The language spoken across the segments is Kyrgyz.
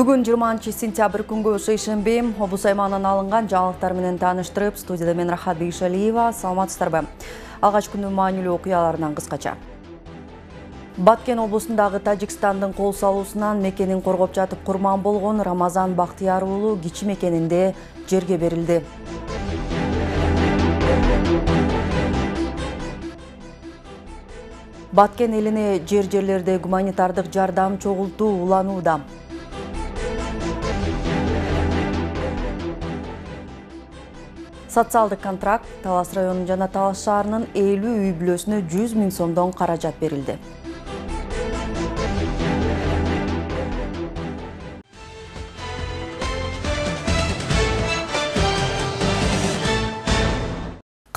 Бүгін 20 сентябрь күнгө шейшембе облыс аймағынан алынған жаңалықтар менен таныштырып, студияда мен Рахат Бейшалиева, саламатсыздарбы. Алгач күнүн маанилүү окуяларынан кыскача. Баткен облусундагы Тажикстандын кол салуусунан мекенин коргоп жатып курман болгон Рамазан Бактияр уулу кичи мекенинде жерге берилди. Баткен элине жерлерде гуманитардык жардам чогултуу уланууда. Социалдык контракт Талас районунун жана Талас шаарынын 50 үй бүлөсүнө 100 000 сомдон каражат берилди.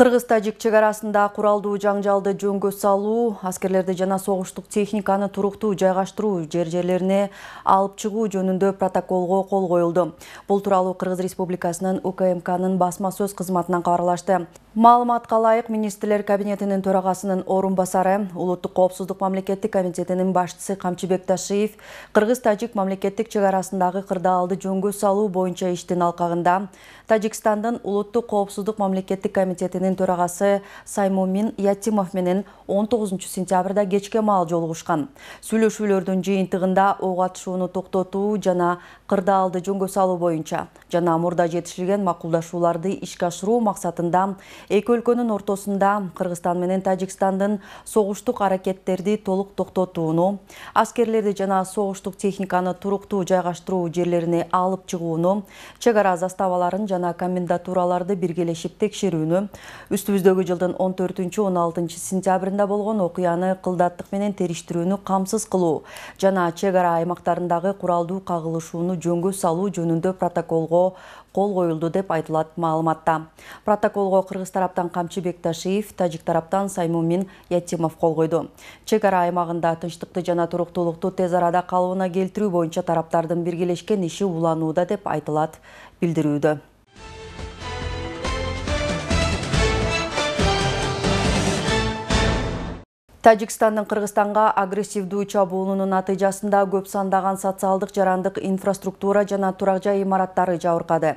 Кыргыз-Тажик чек арасында куралдуу жаңжалды жөнгө салуу, аскерлерди жана согуштук техниканы туруктуу жайгаштыруу, жерлерине алып чыгуу жөнүндө протоколго кол коюлду. Бул тууралуу Кыргыз Республикасынын УКМКнын басма сөз кызматынан кабарлашты. Маалыматка ылайык, министрлер кабинетинин төрагасынын орун басары, Улуттук коопсуздук мамлекеттик комитетинин башчысы Камчыбек Ташиев Кыргыз-Тажик мамлекеттик чек арасындагы кырдаалды жөнгө салуу боюнча иштин алкагында Тажикстандын Улуттук коопсуздук мамлекеттик комитетинин төрагасы Саймумин Ятимов менен 19 сентябрда кечке маал жолугушкан. Сүйлөшүүлөрдүн жыйынтыгында ок атышууну токтотуу жана кырдаалды жөнгө салуу боюнча жана мурда жетишилген макулдашууларды ишке ашыруу максатында эки өлкөнүн ортосунда Кыргызстан менен Тажикстандын согуштук аракеттерди толук токтотууну, аскерлерди жана согуштук техниканы туруктуу жайгаштыруу жерлерине алып чыгууну, чек ара заставаларын жана комендатураларды биргелешип текшерүүнү, үстүбүздөгү жылдын 14-16 сентябрында болгон окуяны кылдаттык менен териштирүүнү камсыз кылуу жана чек ара аймактарындагы куралдуу кагылышууну жөнгө салуу жөнүндө протоколго кол коюлду деп айтылат маалыматта. Протоколго Кыргыз тараптан Камчыбек Ташиев, Тажик тараптан Саймумин Ятимов кол койду. Чек ара аймагында тынчтыкты жана туруктуулукту тез арада калыбына келтирүү боюнча тараптардын биргелешкен иши уланууда деп айтылат билдирүүдө. Тажикстандын Кыргызстанга агрессивдүү чабуулунун натыйжасында көп сандаган социалдык жарандык инфраструктура жана турак жай имараттары жабыркады.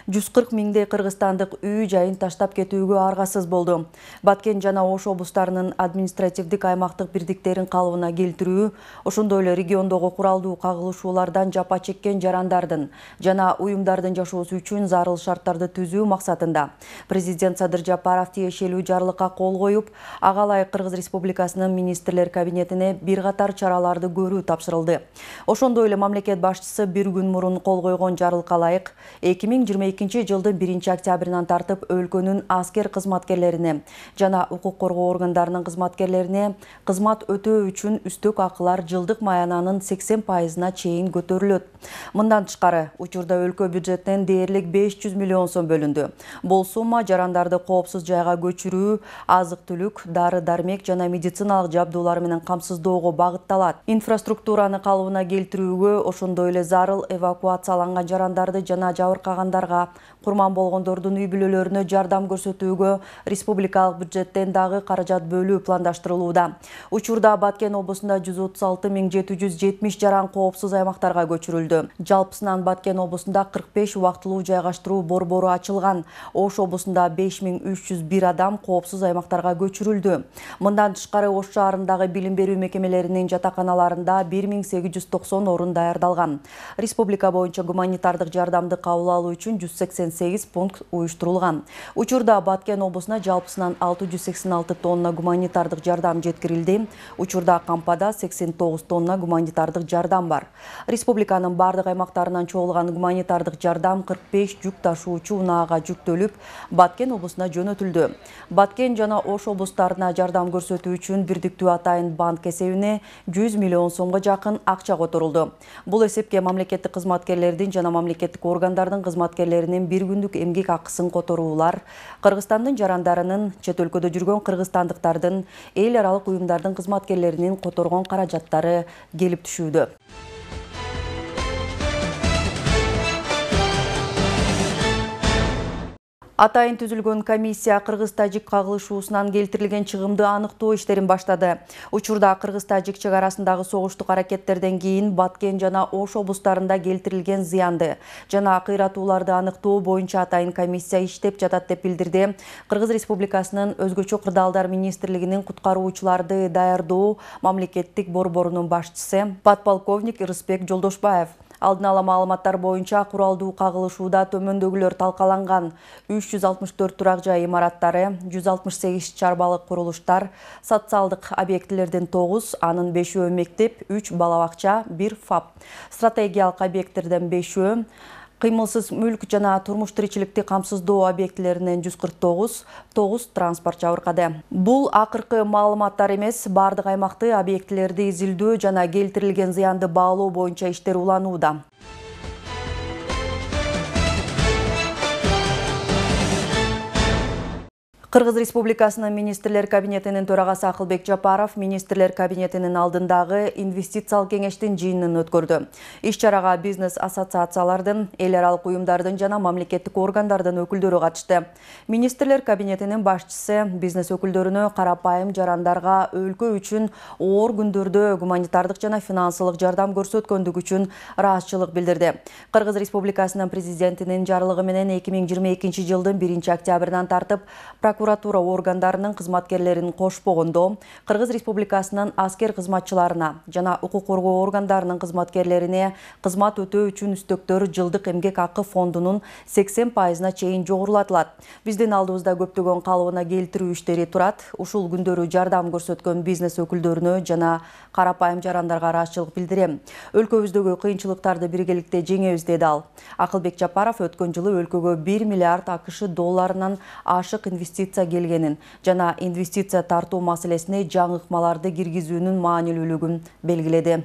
140 миңдей кыргызстандык үй жайын таштап кетүүгө аргасыз болду. Баткен жана Ош облустарынын административдик аймактык бирдиктерин калыбына келтирүү, ошондой эле региондогу куралдуу кагылышуулардан жапа чеккен жарандардын жана уюмдардын жашоосу үчүн зарыл шарттарды түзүү максатында президент Садыр Жапаров тиешелүү жарлыкка кол коюп, ага ылайык Кыргыз Республикасы министрлер кабинетине бир катар чараларды көрүү тапшырылды. Ошондой эле мамлекет башчысы бир күн мурун кол койгон жарлыкка ылайык 2022 жылдын 1 октябрынан тартып өлкөнүн аскер кызматкерлерине жана укук коргоо органдарынын кызматкерлерине кызмат өтөө үчүн үстөк акылар жылдык маянанын 80%-на чейин көтөрүлөт. Мындан тышкары, учурда өлкө бюджетинен дээрлик 500 миллион сом бөлүндү. Бул сумма жарандарды коопсуз жайга көчүрүү, азык-түлүк, дары-дармек жана медициналык жабдуулар менен камсыздоого багытталат. Инфраструктураны калыбына келтирүүгө, ошондой эле зарыл эвакуацияланган жарандарды жана жабыркагандарга, курман болгондордун үй бүлөлөрүнө жардам көрсөтүүгө республикалык бюджеттен дагы каражат бөлүү пландаштырылууда. Учурда Баткен облусунда 136 770 жаран коопсуз аймактарга көчүрүлдү. Жалпысынан Баткен облусунда 45 убактылуу жайгаштыруу борбору ачылган. Ош облусунда 5301 адам коопсуз аймактарга көчүрүлдү. Мындан тышкары Ош шаарындагы билим берүү мекемелеринин жатаканаларында 1890 орун даярдалган. Республика боюнча гуманитардык жардамды кабыл алуу үчүн 188 пункт уюштурулган. Учурда Баткен облусуна жалпысынан 686 тонна гуманитардык жардам жеткирилди. Учурда кампада 89 тонна гуманитардык жардам бар. Республиканын бардык аймактарынан чогулган гуманитардык жардам 45 жүк ташуучу унаага жүктөлүп, Баткен облусуна жөнөтүлдү. Баткен жана Ош облустарына жардам көрсөтүү үчүн бирдиктүү атайын банк эсебине 100 миллион сомго жакын акча которулду. Бул эсепке мамлекеттик кызматкерлердин жана мамлекеттик органдардын кызматкерлеринин бир күндүк эмгек акысын которуулар, Кыргызстандын жарандарынын, чет өлкөдө жүргөн кыргызстандыктардын, эл аралык уюмдардын кызматкерлеринин которгон каражаттары келип түшүүдө. Атайын түзүлгөн комиссия Кыргыз-Тажик кагылышуусунан келтирилген чыгымды аныктоо иштерин баштады. Учурда Кыргыз-Тажик чек арасындагы согуштук аракеттерден кийин Баткен жана Ош облустарында келтирилген зыянды жана кыйратууларды аныктоо боюнча атайын комиссия иштеп жатат деп билдирди Кыргыз Республикасынын өзгөчө кырдаалдар министрлигинин куткаруучуларды даярдоо мамлекеттик борборунун башчысы подполковник Рысбек Жолдошбаев. Алдын ала маалыматтар боюнча куралдуу кагылышууда төмөндөгүлөр талкаланган: 364 турак жай имараттары, 168 чарбалык курулуштар, социалдык объектилерден 9, анын 5-өө мектеп, 3 бала бакча, 1 ФАП, стратегиялык объекттерден 5-өө, кыймылсыз мүлк жана турмуш тиричиликти камсыздоо объектилеринен 149, 9 транспорт жабыркады. Бул акыркы маалыматтар эмес, бардык аймакты объектилерди изилдөө жана келтирилген зыянды баалоо боюнча иштер уланууда. Кыргыз Республикасынын министрлер кабинетинин төрагасы Акылбек Жапаров министрлер кабинетинин алдындагы инвестициялык кеңештин жыйынын өткөрдү. Иш-чарага бизнес ассоциациялардын, эл аралык уюмдардын жана мамлекеттик органдардын өкүлдөрү катышты. Министрлер кабинетинин башчысы бизнес өкүлдөрүнө карапайым жарандарга өлкө үчүн оор күндөрдө гуманитардык жана финансылык жардам көрсөткөндүгү үчүн ыраазычылык билдирди. Кыргыз Республикасынын президентинин жарлыгы менен 2022 жылдын 1-октябрынан тартып прокуратура органдарынын кызматкерлерин кошпогондо Кыргыз Республикасынын аскер кызматчыларына жана укук коргоо органдарынын кызматкерлерине кызмат өтөө үчүн үстөктөр жылдык эмгек акы фондунун 80%-на чейин жогорулатылат. Биздин алдыбызда көптөгөн калыбына келтирүү иштери турат. Ушул күндөрү жардам көрсөткөн бизнес өкүлдөрүнө жана карапайым жарандарга ыраазычылык билдирем. Өлкөбүздөгү кыйынчылыктарды биргеликте жеңебиз, деди ал. Акылбек Жапаров өткөн жылы өлкөгө 1 миллиард АКШ долларынан ашык инвестиция келгенин жана инвестиция тартуу маселесине жаңы ыкмаларды киргизүүнүн маанилүүлүгүн белгиледи.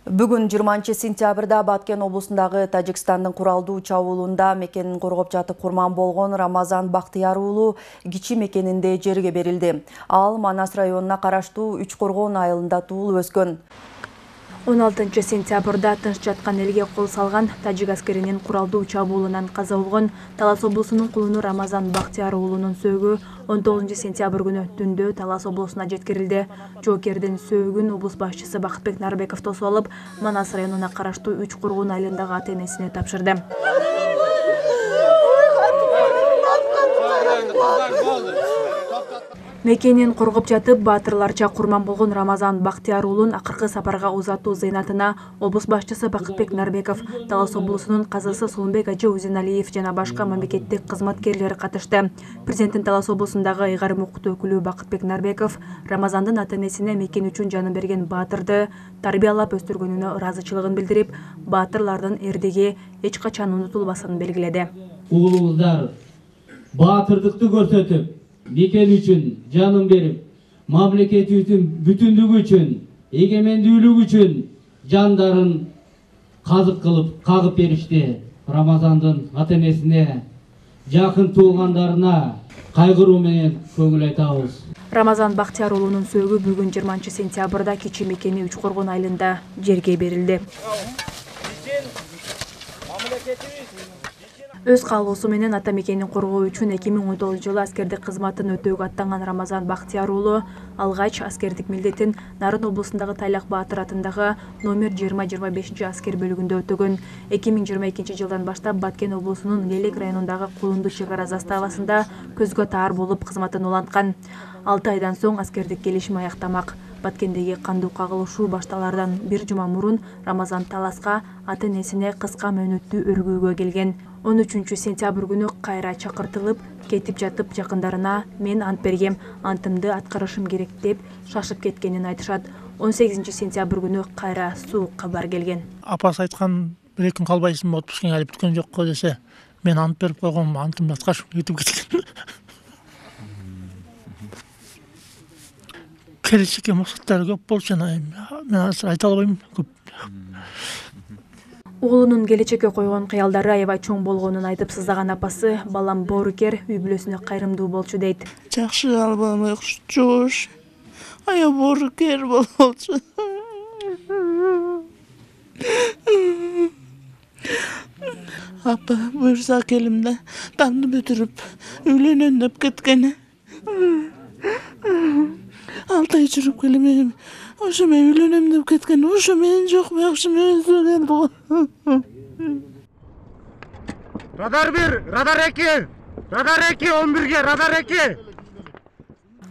Бүгүн 20 сентябрда Баткен облусундагы Тажикстандын куралдуу чабуулунда мекенин коргоп жатып курман болгон Рамазан Бактыяр уулу кичи мекенинде жерге берилди. Ал Манас районуна караштуу Үч Коргон айылында туулуп өскөн. 16 сентябрда тынч жаткан элге кол салган тажик аскеринин куралдуу чабуулунан каза болгон Талас облусунун кулуну Рамазан Бактыяр уулунун сөөгү 19 сентябрь күнү түндө Талас облусуна жеткирилди. Жоокердин сөөгүн облус башчысы Бакытбек Нарбеков тосуп алып, Манас районуна караштуу Үч Коргон айылындагы ата-энесине тапшырды. Мекенин коргоп жатып, баатырларча курман болгон Рамазан Бактыяр уулун акыркы сапарга узатуу зыйнатына облус башчысы Бакытбек Нарбеков, Талас облусунун казысы Сулумбек Ажы Узеналиев жана башка мамлекеттик кызматкерлери катышты. Президенттин Талас облусундагы ыйгарым укуктуу өкүлү Бакытбек Нарбеков Рамазандын ата-энесине мекен үчүн жанын берген баатырды тарбиялап өстүргөнүнө ыраазычылыгын билдирип, баатырлардын эрдиги эч качан унутулбасын белгиледи. Уулуңуздар баатырдыкты көрсөтүп, мекен үчүн жанын берип, мамлекетибиздин бүтүндүгү үчүн, эгемендүүлүгү үчүн жандарын казык кылып кагып беришти. Рамазандын ата-энесине, жакын туулгандарына кайгыруу менен көңүл айтабыз. Рамазан Бактыяр уулунун сөөгү бүгүн 20 сентябрда кичи мекени Үч Коргон айылында жерге берилди. Өз каалоосу менен ата мекенин коргоо үчүн 2019 жылы аскердик кызматын өтөөгө аттанган Рамазан Бактыяр уулу алгач аскердик милдетин Нарын облусундагы Тайлак Баатыр атындагы номер 20-25 аскер бөлүгүндө өтөгөн. 2022 жылдан баштап Баткен облусунун Лелек районундагы Кулунду чек ара заставасында көзгө таар болуп кызматын уланткан. 6 айдан соң аскердик келишим аяктамак. Баткендеги кандуу кагылышуу башталардан бир жума мурун Рамазан Таласка ата-энесине кыска мөөнөттүү өргүүгө келген. 13 сентябрь күнү кайра чакыртылып, кетип жатып жакындарына мен ант бергем, антымды аткарышым керек деп шашып кеткенин айтышат. 18 сентябрь күнү кайра суук кабар келген. Апасы айткан, бир күн калбайсың, отпускага алып бүткөн жок го десе, мен ант берип койгом, антымды аткарышым кетип кеткен. Келечекке максаттары көп болчу, мен айта албайм, көп. Уулунун келечекке койгон кыялдары аябай чоң болгонун айтып сыздаган апасы, балам боорукер, үй бүлөсүнө кайрымдуу болчу дейт. Жакшы албам жош. Аябай боорукер болчу. Appa buyursa kelimde tamdı bitirip üylenen dep ketkeni. 6 ay çürüp kelimeyim. Oşu men üylenem dep ketkeni. Oşu men çok yakşı men söylendi. Radar 1, radar 2, radar 2, 11'ge, radar 2.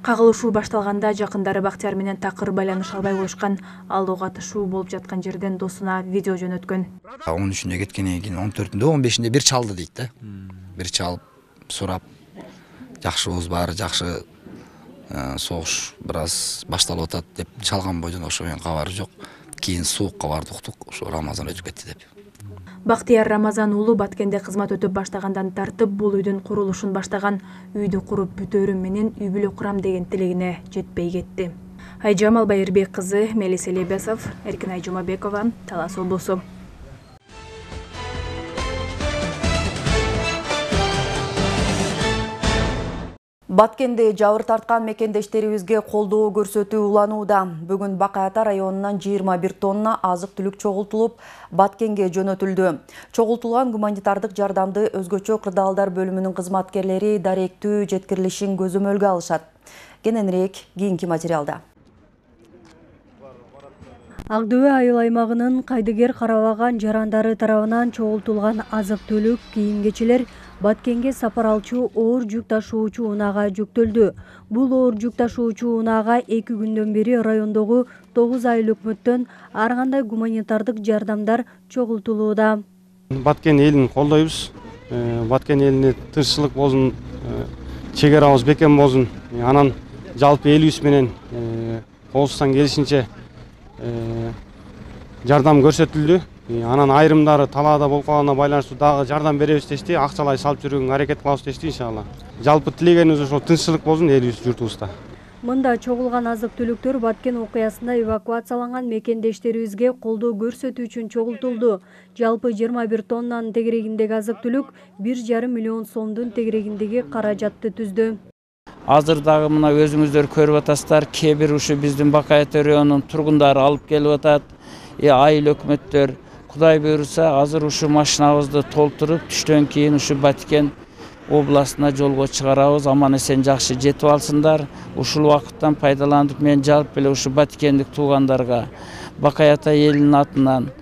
Кагылышуу башталганда жакындары Бактияр менен такыр байланыша албай болушкан. Ал ок атышуу болуп жаткан жерден досуна видео жөнөткөн. 13-ünde кеткенден кийин 14-ünde 15-inde bir çaldı дейт да. Bir çalып сурап жакшыбыз баары жакшы, согуш бираз башталып атат деп чалган бойдон ошо менен кабары жок. Кийин суукка бардык уктук, ошо Рамазан өтүп кетти деп. Бактияр Рамазан уулу Баткенде кызмат өтүп баштагандан тартып бул үйдүн курулушун баштаган. Үйдү куруп бүтөрүм менен үй бүлө курам деген тилегине жетпей кетти. Айжамал Байырбек кызы, Мелис Элебесов, Эркинай Жумабекова, Талас облусу. Баткенде жабыр тарткан мекендештерибизге колдоо көрсөтүү уланууда. Бүгүн Бакай-Ата районунан 21 тонна азык-түлүк чогултулуп, Баткенге жөнөтүлдү. Чогултулган гуманитардык жардамды өзгөчө кырдаалдар бөлүмүнүн кызматкерлери даректүү жеткирилишин көзөмөлгө алышат. Кененирээк кийинки материалда. Ак-Дөбө айыл аймагынын Кайдыгер Карабаган жарандары тарабынан чогултулган азык-түлүк, кийим-кечелер Баткенге сапар алчу оор жүк ташуучу унаага жүктөлдү. Бул оор жүк ташуучу унаага 2 күндөн бери райондогу 9 айыл өкмөттөн ар кандай гуманитардык жардамдар чогултулууда. Баткен элин колдойбуз. Баткен элине тынччылык болсун, чек арабыз бекем болсун. Анан жалпы элибиз менен колубуздан келишинче жардам көрсөтүлдү. Анан айрымдары талаада болуп калганына байланыштуу дагы жардам беребиз дешти, акчалай салып жүрүүгө аракет кылабыз дешти иншалла. Жалпы тилегенибиз ошо тынччылык болсун элибиз журтубузда. Мында чогулган азык-түлүктөр Баткен окуясында эвакуацияланган мекендештерибизге колдоо көрсөтүү үчүн чогултулду. Жалпы 21 тоннанын тегерегиндеги азык-түлүк 1,5 миллион сомдун тегерегиндеги каражатты түздү. Азыр дагы мына өзүңүздөр көрүп атасыздар, кээ бир ушу биздин Бакай-Ата районунун тургундары алып келип атат. Айыл өкмөттөр Кудай буйрса, азыр ушу машинабызды толтуруп, түштөн кийин ушу Баткен областына жолго чыгарабыз. Аман эсен жакшы жетип алсындар. Ушул убакыттан пайдаланып мен жалпы эле ушу баткендик туугандарга Бакай-Ата элинин атынан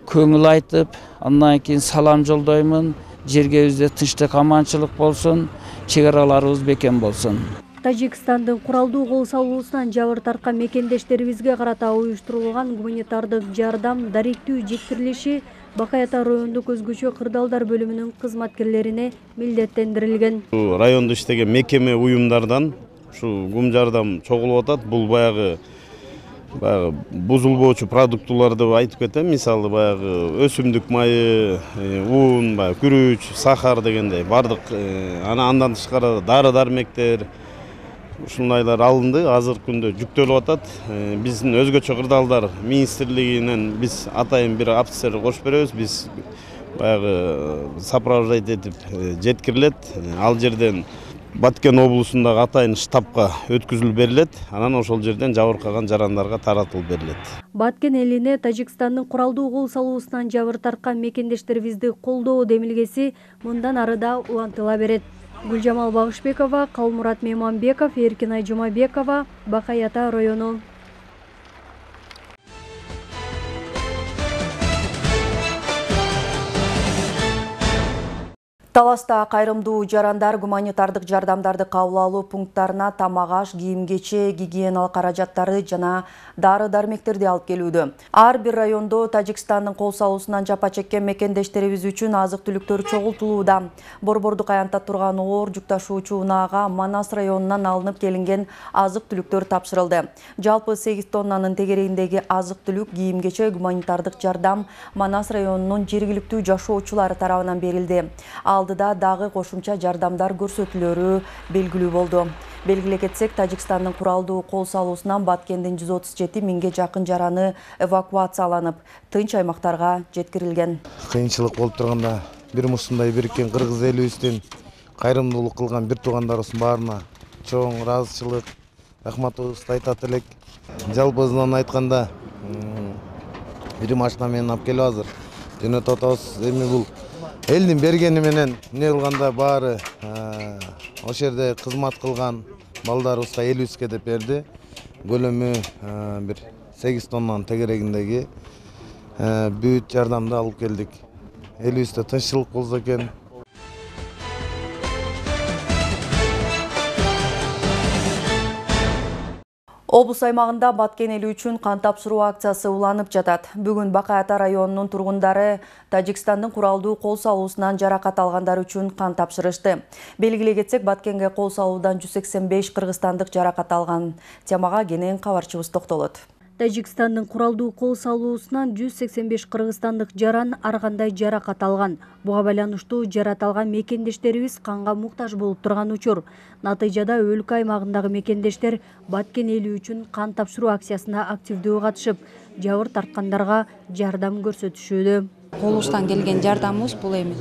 көңүл айтып, андан кийин салам жолдоймун. Жергебизде тынчтык, аманчылык болсун, чек араларыбыз бекем болсун. Тажикстандын куралдуу кол салуусунан жабыр тарткан мекендештерибизге карата уюштурулган гуманитардык жардам даректүү жеткирилиши Бакай-Ата райондук өзгөчө кырдаалдар бөлүмүнүн кызматкерлерине милдеттендирилген. Райондо иштеген мекеме уюмдардан ушу гум жардам чогулуп атат. Бул баягы бузулбоочу продуктулар деп айтып кетем. Мисалы баягы өсүмдүк майы, un, күрүч, сахар дегендей бардык андан тышкары дары-дармектер ушундайлар алынды. Азыркы күндө жүктөлүп атат. Биздин өзгөчө кырдаалдар министрлигинен биз атайын бир офицер кошуп беребиз. Биз баягы сопровождать этип жеткирилет. Ал жерден Баткен облусундагы атайын штабка өткүзүлүп берилет. Анан ошол жерден жабыркаган жарандарга таратылып берилет. Баткен элине Тажикстандын куралдуу кол салуусунан жабыр тарткан мекендештерибизди колдоо демилгеси мындан ары да улантыла берет. Гүлжамал Багышбекова, Калмурат Мейманбеков, Эркинай Жумабекова, Бакай-Ата району. Таласта кайрымдуу жарандар гуманитардык жардамдарды кабыл алуу пункттарына тамак-аш, кийим-кече, гигиеналык каражаттарды жана дары-дармектерди алып келүүдө. Ар бир райондо Тажикстандын кол салуусунан жапа чеккен мекендештерибиз үчүн азык-түлүктөр чогултулууда. Борбордук аянта турган оор жүк ташуучу унаага Манас районунан алынып келинген азык-түлүктөр тапшырылды. Жалпы 8 тоннанын тегерегиндеги азык-түлүк, кийим-кече, гуманитардык жардам Манас районунун жергиликтүү жашоочулары тарабынан берилди. Алдыда дагы кошумча жардамдар көрсөтүлөрү белгилүү болду. Белгиле кетсек, Тажикстандын куралдуу кол салуусунан Баткендин 137 миңге жакын жараны эвакуацияланып, тынч аймактарга жеткирилген. Кыйынчылык болуп турганда, бир мушундай бириккен кыргыз элибиздин кайрымдуулук кылган бир туугандарыбыздын баарына чоң ыраазычылык, рахматыбызды айтат элек. Жалпысынан айтканда, Бир машина менен алып келип азыр жөнөтүп атабыз. Эми бул элдин бергени менен эмне кылганда баары ошол жерде кызмат кылган балдарыбызга элибизге деп берди. Көлөмү бир 8 тоннанын тегерегиндеги бүт жардамды алып келдик. Элибизде тынччылык болсо экен. Облус аймагында Баткен эли үчүн кан тапшыруу акциясы уланып жатат. Бүгүн Бакай Ата районунун тургундары Тажикстандын куралдуу кол салуусунан жаракат алгандар үчүн кан тапшырышты. Белгилей кетсек, Баткенге кол салуудан 185 кыргызстандык жаракат алган. Темага кенен кабарчыбыз токтолот. Тажикстандын куралдуу кол салуусунан 185 кыргызстандык жаран ар кандай жаракат алган. Буга байланыштуу жарат алган мекендештерибиз канга муктаж болуп турган учур. Натыйжада өлкө аймагындагы мекендештер Баткен эли үчүн кан тапшыруу акциясына активдүү катышып, жабыр тарткандарга жардам көрсөтүшүүдө. Колубуздан келген жардамыбыз бул эми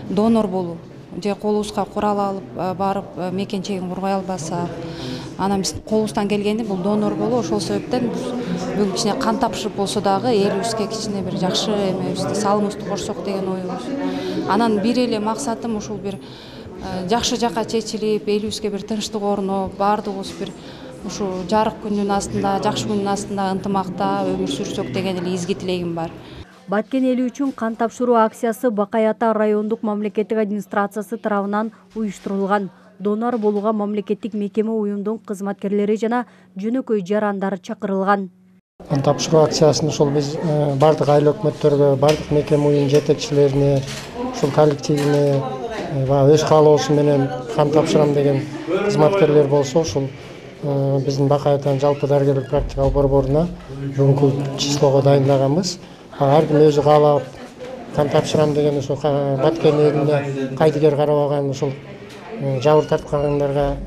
донор болуу. Же колубузга курал алып барып мекенчегин кургай албасак, анан биз колубуздан келгени бул донор болуу. Ошол себептен бүгүн кичине кан тапшырып болсо дагы элибизге кичине бир жакшы эмебизди салымыбызды кошсок деген оюбуз. Анан бир эле максатым ушул бир жакшы жака чечилип, элибизге бир тынчтык орноп, баардыгыбыз бир ушу жарык күндүн астында, жакшы күндүн астында ынтымакта өмүр сүрсөк деген эле изги тилегим бар. Баткен эли үчүн кан тапшыруу акциясы Бакай Ата райондук мамлекеттик администрациясы тарабынан уюштурулган. Донор болууга мамлекеттик мекеме уюмдун кызматкерлери жана жөнөкөй жарандар чакырылган. Кан тапшыруу акциясын ошол биз бардык айыл өкмөттөргө, бардык мекеме уюм жетекчилерине, ушул коллективине өз каалоосу менен кан тапшырам деген кызматкерлер болсо, ушул биздин Бакай Атанын жалпы дарыгерлик практикалык борборуна бүгүнкү числого дайындаганбыз. Ар ким өзү каалап кан тапшырам деген ошо Баткен элине кайдыгер карабаган ушул жабыр тарткандарга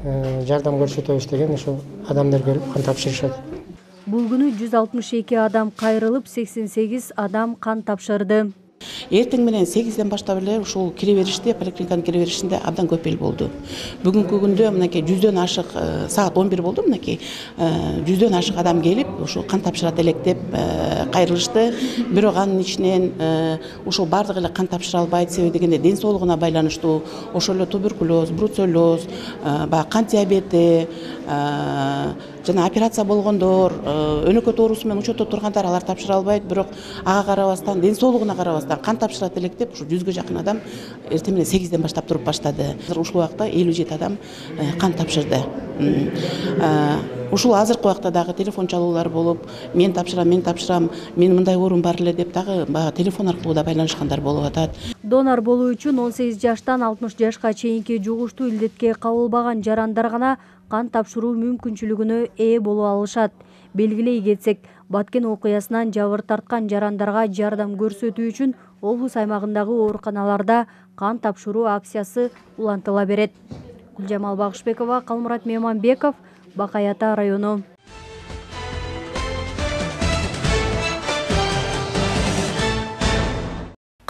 жардам көрсөтөбүз деген ошо адамдар келип кан тапшырышат. Бул күнү 162 адам кайрылып, 88 адам кан тапшырды. Эртең менен 8ден баштап эле ушул кире бериште, поликлиниканын кире беришинде абдан көп эл болду. Бүгүнкү күндө мынакей 100дөн ашык, саат 11 болду, мынакей 100дөн ашык адам келип, ушул кан тапшырат элек деп кайрылышты. Бирок анын ичинен ушул бардык эле кан тапшыра албайт, себеби дегенде ден соолугуна байланыштуу, ошол эле туберкулез, бруцеллез, кант диабети, жана операция болгондор, өнөкөт оорусу менен учетто тургандар алар тапшыра албайт, бирок ага карабастан, ден соолугуна карабастан кан тапшырат элек деп ушу 100гө жакын адам эртең менен 8ден баштап туруп баштады. Ушул убакта 57 адам кан тапшырды. Ушул азыркы убакта дагы телефон чалуулар болуп, мен тапшырам, мен мындай оорум бар эле деп дагы телефон аркылуу да байланышкандар болуп атат. Донор болуу үчүн 18 жаштан 60 жашка чейинки жугуштуу илдетке кабылбаган жарандар гана кан тапшыруу мүмкүнчүлүгүнө ээ боло алышат. Белгилей кетсек, Баткен окуясынан жабыр тарткан жарандарга жардам көрсөтүү үчүн облус аймагындагы ооруканаларда кан тапшыруу акциясы улантыла берет. Гүлжамал Багышбекова, Калмурат Мейманбеков, Бакай Ата району.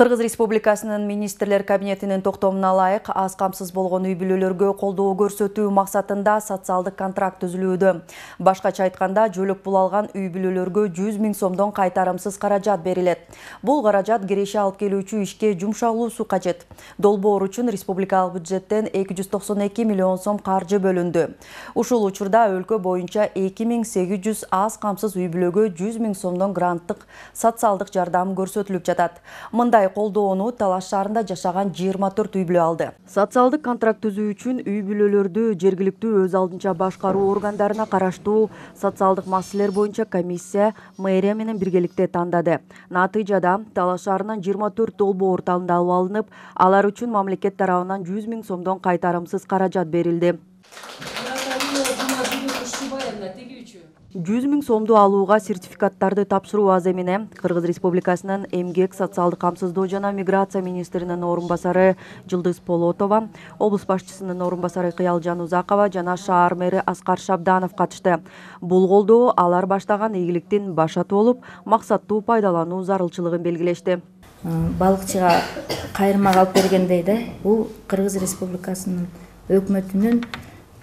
Кыргыз Республикасынын министрлер кабинетинин токтомуна ылайык аз камсыз болгон үй бүлөлөргө колдоо көрсөтүү максатында социалдык контракт түзүлүүдө. Башкача айтканда, жөлөк пул алган үй бүлөлөргө 100 000 сомдон кайтарымсыз каражат берилет. Бул каражат киреше алып келүүчү ишке жумшалуусу кажет. Долбоор үчүн республикалык бюджеттен 292 миллион сом каржы бөлүндү. Ушул учурда өлкө боюнча 2800 аз камсыз үй бүлөгө 100 000 сомдон гранттык социалдык жардам көрсөтүлүп жатат. Мындай колдоону Талаш шаарында жашаган 24 үй бүлө алды. Социалдык контракт түзүү үчүн үй бүлөлөрдү жергиликтүү өз алдынча башкаруу органдарына караштуу социалдык маселелер боюнча комиссия мэрия менен биргеликте тандады. Натыйжада Талаш шаарынан 24 долбоор тандалып алынып, алар үчүн мамлекет тарабынан 100 000 сомдон кайтарымсыз каражат берилди. 100 000 сомду алууга сертификаттарды тапшыруу аз эмне. Кыргыз Республикасынын эмгек, социалдык камсыздоо жана миграция министринин орун басары Жылдыз Полотова, облус башчысынын орун басары Кыялжан Узакова жана шаар мэри Аскар Шабданов катышты. Бул колдоо алар баштаган ийгиликтин башаты болуп, максаттуу пайдалануу зарылчылыгын белгилешти. Балыкчыга кайрымга алып бергендей да, бул Кыргыз Республикасынын өкмөтүнүн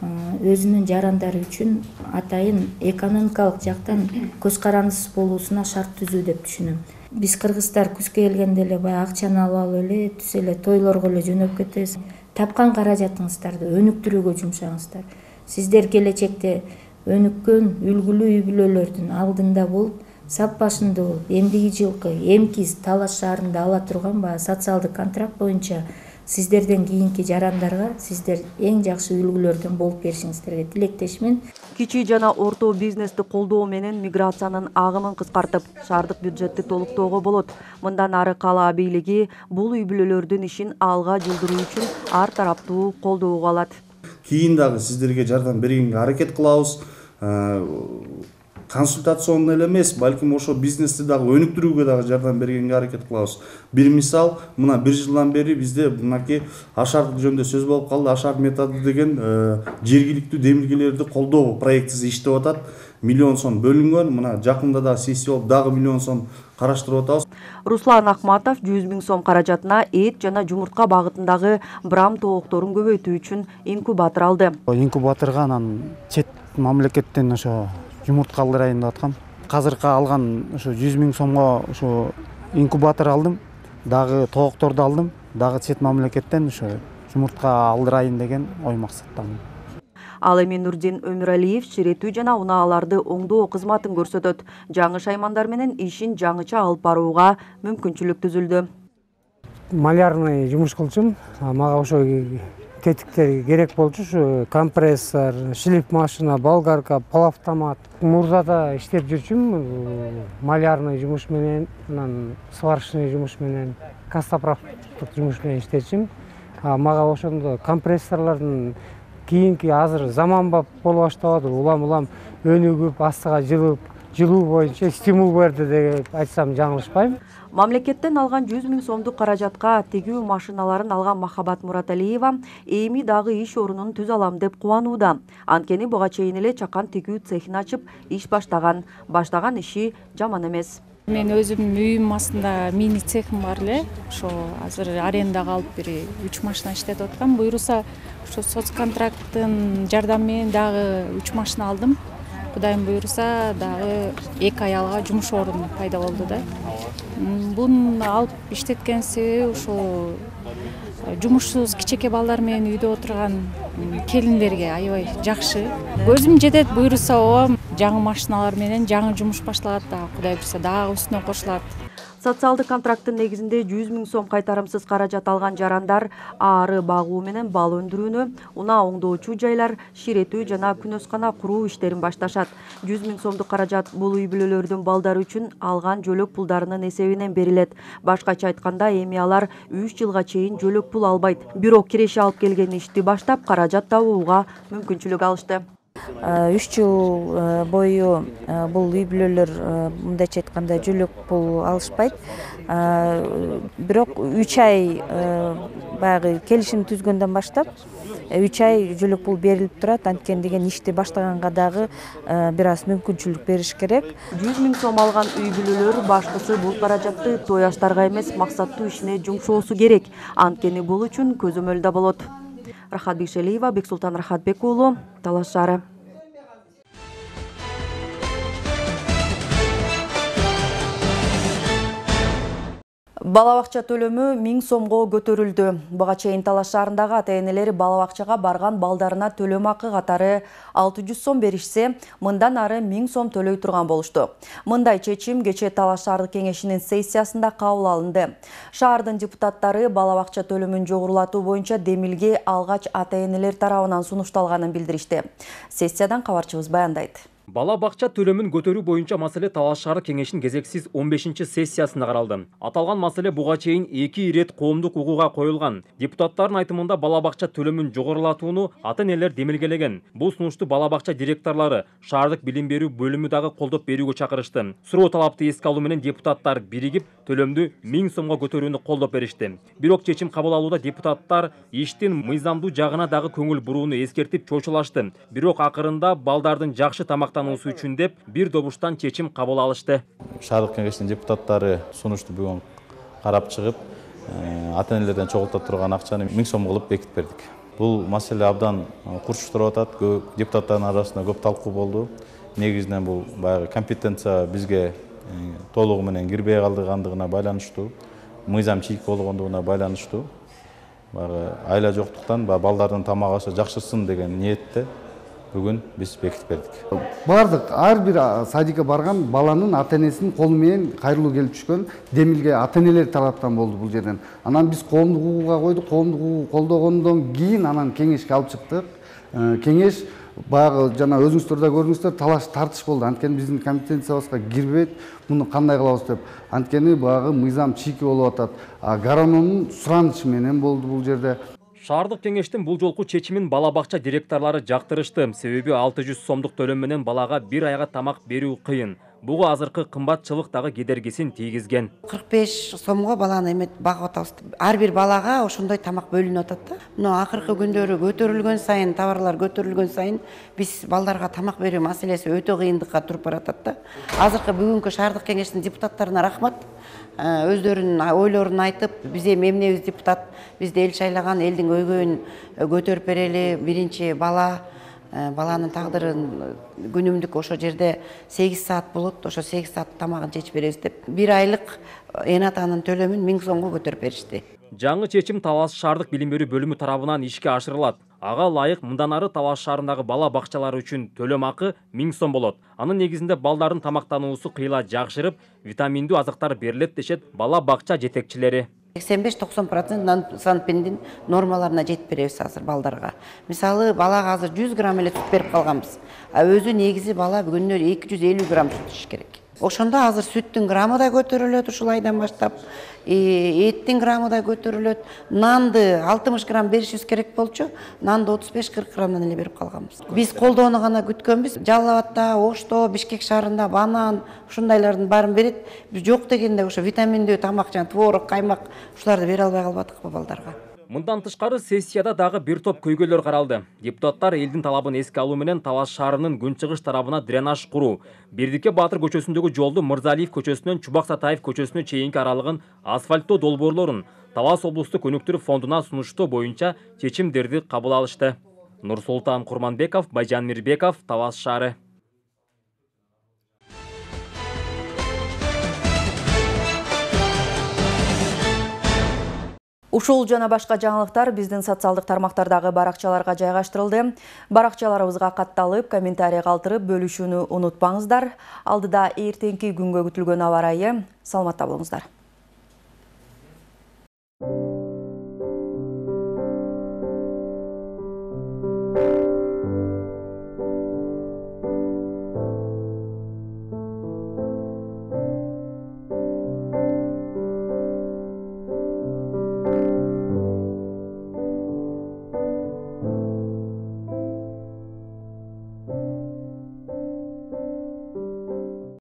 өзүнүн жарандары үчүн атайын экономикалык жактан көз карандысыз болуусуна шарт түзүү деп түшүнөм. Биз кыргыздар күзгө келгенде эле баягы акчаны алып эле түз эле тойлорго эле жөнөп кетебиз. Тапкан каражатыңыздарды өнүктүрүүгө жумшаңыздар. Сиздер келечекте өнүккөн үлгүлүү үй бүлөлөрдүн алдында болуп, сап башында болуп, эмдиги жылкы эмкиз Талаш шаарында ала турган баягы социалдык контракт боюнча сиздерден кийинки жарандарга сиздер эң жакшы үлгүлөрдөн болуп беришиңиздерге тилектешмин. Кичи жана орто бизнести колдоо менен миграциянын агымын кыскартып, шаардык бюджетти толуктоого болот. Мындан ары кала бийлиги бул үй бүлөлөрдүн ишин алга жылдыруу үчүн ар тараптуу колдоого алат. Кийин дагы сиздерге жардам бергенге аракет кылабыз. Консультационный эле эмес, балким ошо бизнести дагы өнүктүрүүгө дагы жардам бергенге аракет кылабыз. Бир мисал, мына 1 жылдан бери бизде мынакей ашар жөнүндө сөз болуп калды. Ашар методу деген жергиликтүү демилгелерди колдоо проектиси иштеп атат. Миллион сом бөлүнгөн. Мына жакында дагы сессия болуп, дагы миллион сом караштырып атабыз. Руслан Акматов 100 000 сом каражатына эт жана жумуртка багытындагы брам тоокторун көбөйтүү үчүн инкубатор алды. Инкубаторга анан чет мамлекеттен ошо жумуртка алдырайын деп аткам. Азыркы алган ошо 100 000 сомго ошо инкубатор алдым, дагы тоокторду алдым, дагы чет мамлекеттен ошо жумуртка алдырайын деген ой максаттамын. Ал эми Нурдин Өмүралиев ширетүү жана унааларды оңдоо кызматын көрсөтөт. Жаңы шаймандар менен ишин жаңыча алып барууга мүмкүнчүлүк түзүлдү. Малярный жумуш кылчумун. Мага ошо тетиктер керек болчу, ушу компрессор, шлиф машина, болгарка, полуавтомат. Мурзада иштеп жүрчүмүн, малярный жумуш менен, анан сварочный жумуш менен, кастоправдык жумуш менен иштечүмүн. Мага ошондо компрессорлордун кийинки азыр заманбап боло баштабады. Улам өнүгүп, астыга жылуу боюнча стимул берди деп айтсам жаңылышпайм. Мамлекеттен алган 100 000 сомдук каражатка тигүү машиналарын алган Махабат Мураталиева эми дагы иш орунун түз алам деп кубанууда. Анткени буга чейин эле чакан тигүү цехин ачып иш баштаган иши жаман эмес. Мен өзүм үйүм астында мини цехим бар эле. Ошо азыр арендага алып бир 3 машина иштетип аткам. Буйруса ошо соцконтракттын жардамы менен дагы 3 машина алдым. Кудайым буйруса дагы 2 аялга жумуш орун пайда болду да. Буну алып иштеткен себеби ошо жумушсуз кичеке балдар менен үйдө отурган келиндерге аябай жакшы. Көзүм жетет, буйруса ооба жаңы машиналар менен жаңы жумуш башталат да, Кудай буйруса дагы үстүнө кошулат. Социалдык контракттын негизинде 100 000 сом кайтарымсыз каражат алган жарандар ары багуу менен бал өндүрүүнү, унаа оңдоочу жайлар, ширетүү жана күнөскана куруу иштерин башташат. 100 000 сомдук каражат бул үй бүлөлөрдүн балдары үчүн алган жөлөк пулдарынын эсебинен берилет. Башкача айтканда, эми алар 3 жылга чейин жөлөк пул албайт. Бирок киреше алып келген ишти баштап каражат табууга мүмкүнчүлүк алышты. 3 жыл бою бул үй бүлөлөр мындайча айтканда жөлөк пул алышпайт. Бирок 3 ай баягы келишим түзгөндөн баштап 3 ай жөлөк пул берилип турат. Анткени деген ишти баштаганга дагы бир аз мүмкүнчүлүк бериш керек. 100 000 сом алган үй бүлөлөр башкысы бул каражатты той аштарга эмес, максаттуу ишине жумшоосу керек. Анткени бул үчүн көзөмөлдө болот. Рахат Бекшелиева, Бексултан Рахатбек уулу, Талаш шаары. Бала бакча төлөмү 1000 сомго көтөрүлдү. Буга чейин Талаш шаарындагы ата-энелер бала бакчага барган балдарына төлөм акы катары 600 сом беришсе, мындан ары 1000 сом төлөй турган болушту. Мындай чечим кечээ Талаш шаардык кеңешинин сессиясында кабыл алынды. Шаардын депутаттары бала бакча төлөмүн жогорулатуу боюнча демилге алгач ата-энелер тарабынан сунушталганын билдиришти. Сессиядан кабарчыбыз баяндайт. Бала бакча төлөмүн көтөрүү боюнча маселе Талаш шаары кеңешин кезексиз 15-чи сессиясында каралды. Аталган маселе буга чейин 2 ирет коомдук угууга коюлган. Депутаттардын айтымында бала бакча төлөмүн жогорулатууну ата-энелер демилгелеген. Бул сунушту бала бакча директорлору шаардык билим берүү бөлүмү дагы колдоп берүүгө чакырышты. Суроо талапты эске алуу менен депутаттар биригип төлөмдү 1000 сомго көтөрүүнү колдоп беришти. Бирок чечим кабыл алууда депутаттар иштин мыйзамдуу жагына дагы көңүл бурууну эскертип чочулашты. Бирок акырында балдардын жакшы тамактануусу үчүн деп бир добуштан чечим кабыл алышты. Шаардык кеңештин депутаттары сунушту бүгүн карап чыгып, ата-энелерден чогулта турган акчаны 1000 сом кылып бекитип бердик. Бул маселе абдан курчуштуруп атат. Депутаттардын арасында көп талкуу болду. Негизинен бул баягы компетенция бизге толугу менен кирбей калдыгандыгына байланыштуу, мыйзам чийик болгондугуна байланыштуу. Баягы айла жоктуктан балдардын тамак ашы жакшырсын деген ниетте бүгүн биз бекитип бердик. Бардык ар бир садикке барган баланын ата-энесинин колу менен кайрылуу келип түшкөн демилге ата-энелер тараптан болду бул жерден. Анан биз коомдук укугуга койдук, коомдук укугу колдогондон кийин анан кеңешке алып чыктык. Кеңеш баягы жана өзүңүздөр да көрдүңүздөр, талаш тартыш болду. Анткени биздин компетенциябызга кирбейт, муну кандай кылабыз деп. Анткени баягы мыйзам чийки болуп атат. Гарононун суранышы менен болду бул жерде. Шаардык кеңештин бул жолку чечимин бала бакча директорлору жактырышты. Себеби 600 сомдук төлөм менен балага бир айга тамак берүү кыйын. Буга азыркы кымбатчылык дагы кедергисин тийгизген. 45 сомго баланы эмет багып атабыз. Ар бир балага ошондой тамак бөлүнүп атат да. Мына акыркы күндөрү көтөрүлгөн сайын, товарлар көтөрүлгөн сайын биз балдарга тамак берүү маселеси өтө кыйындыкка туруп баратат да. Азыркы бүгүнкү шаардык кеңештин депутаттарына рахмат. Өздөрүнүн ойлорун айтып, биз эми эмнебиз депутат, бизди эл шайлаган, элдин көйгөйүн көтөрүп берели, биринчи баланын тагдырын күнүмдүк ошо жерде 8 саат болот, ошо 8 саат тамагын чечип беребиз деп, бир айлык энатанын төлөмүн 1000 сомго көтөрүп беришти. Жаңы чечим Талас шаардык билим берүү бөлүмү тарабынан ишке ашырылат. Ага ылайык мындан ары Талас шаарындагы бала бакчалары үчүн төлөм акы 1000 сом болот. Анын негизинде балдардын тамактануусу кыйла жакшырып, витаминдүү азыктар берилет дешет бала бакча жетекчилери. 85-90% санпиндин нормаларына жетип беребиз азыр балдарга. Мисалы, балага азыр 100 грамм эле сүт берип калганбыз. Өзү негизи бала күнүнө 250 грамм сүт ичиш керек. Ошондо азыр сүттүн граммы да көтөрүлөт ушул айдан баштап. Эттин граммы да көтөрүлөт. Нанды 60 грамм беришибиз керек болчу, нанды 35-40 граммдан эле берип калганбыз. Биз колдоону гана күткөнбүз. Жалал Абадта, Ошто, Бишкек шаарында банан, ушундайлардын баарын берет. Биз жок дегенде ошо витаминдүү тамак, жана творог, каймак ушуларды бере албай калбадыкпы балдарга. Мындан тышкары сессияда дагы бир топ көйгөйлөр каралды. Депутаттар элдин талабын эске алуу менен Талас шаарынын күнчыгыш тарабына дренаж куруу, Бердике Баатыр көчөсүндөгү жолду Мырзалиев көчөсүнөн Чубак Сатаев көчөсүнө чейинки аралыгын асфальттоо долбоорлорун Талас облустук өнүктүрүү фондуна сунуштоо боюнча чечимдерди кабыл алышты. Нурсултан Курманбеков, Байжан Мирбеков, Талас шаары. Ушул жана башка жаңылыктар биздин социалдык тармактардагы баракчаларга жайгаштырылды. Баракчаларыбызга катталып, комментарий калтырып бөлүшүүнү унутпаңыздар. Алдыда эртеңки күнгө күтүлгөн аба ырайы. Саламатта болуңуздар.